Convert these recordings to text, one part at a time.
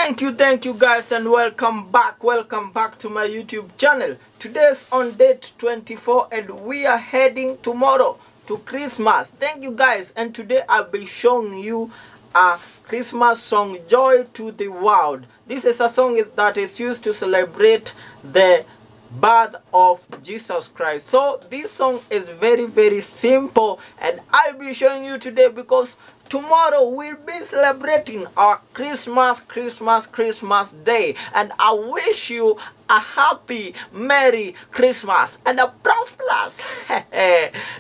Thank you guys, and welcome back to my YouTube channel. Today's on date 24 and we are heading tomorrow to Christmas. Thank you guys, and today I'll be showing you a Christmas song, Joy to the World. This is a song that is used to celebrate the birth of Jesus Christ. So this song is very simple, and I'll be showing you today because tomorrow we'll be celebrating our Christmas day, and I wish you a happy Merry Christmas and a prosperous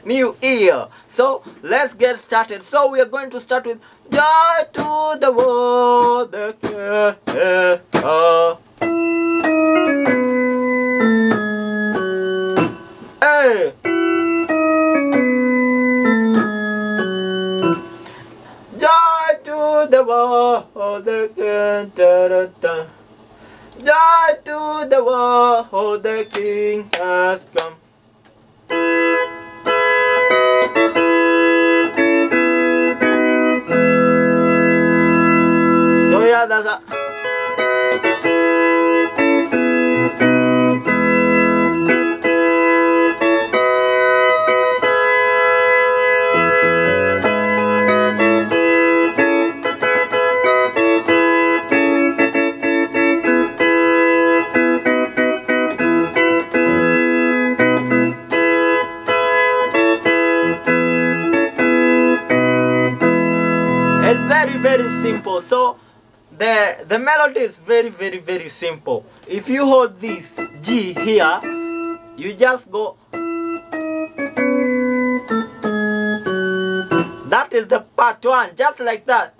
New Year. So let's get started. So we are going to start with Joy to the World. Hey. Joy to the world again, Joy to the world, the King has come. So yeah, that's a it's very simple. So the melody is very simple. If you hold this G here, you just go. That is the part one, just like that.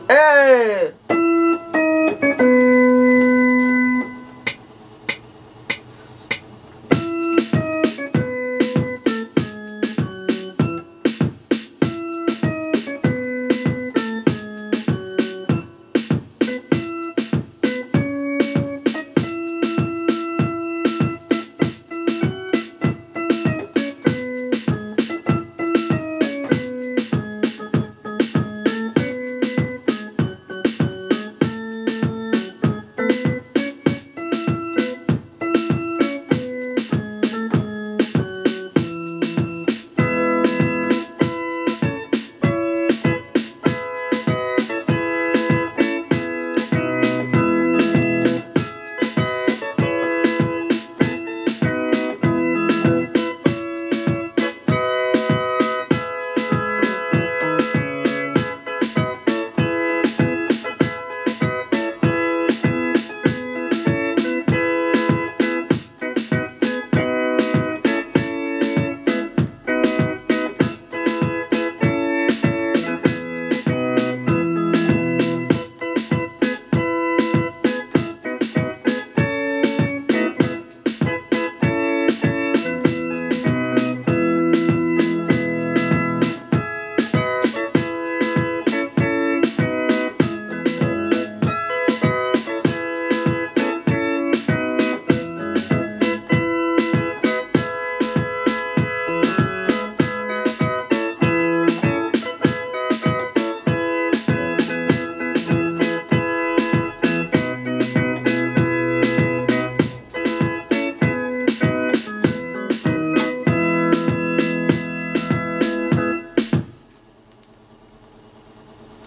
Hey.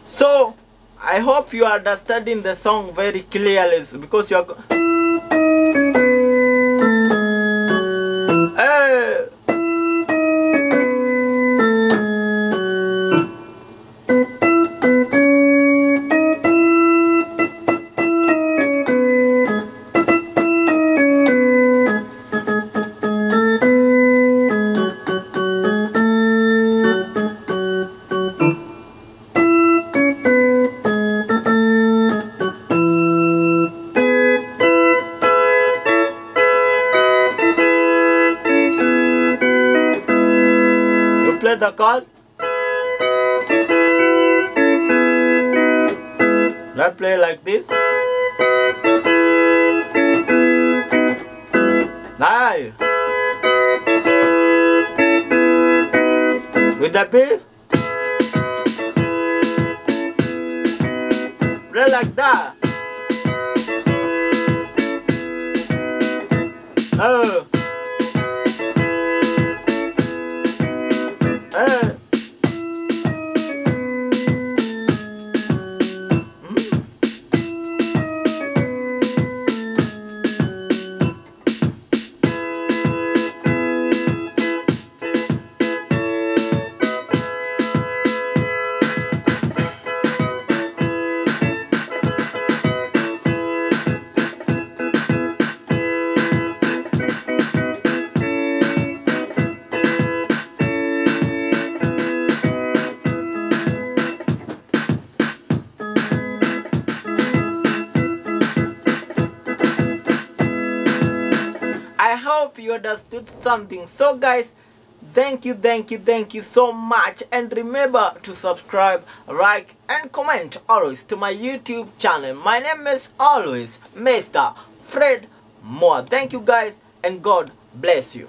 So I hope you are understanding the song very clearly, because you are hey. Play the chord. Let's play like this. Nice. With the B. Play like that. Oh. I hope you understood something. So guys, thank you so much, and remember to subscribe, like and comment always to my YouTube channel. My name is always Mr. Fred Moore. Thank you guys, and God bless you.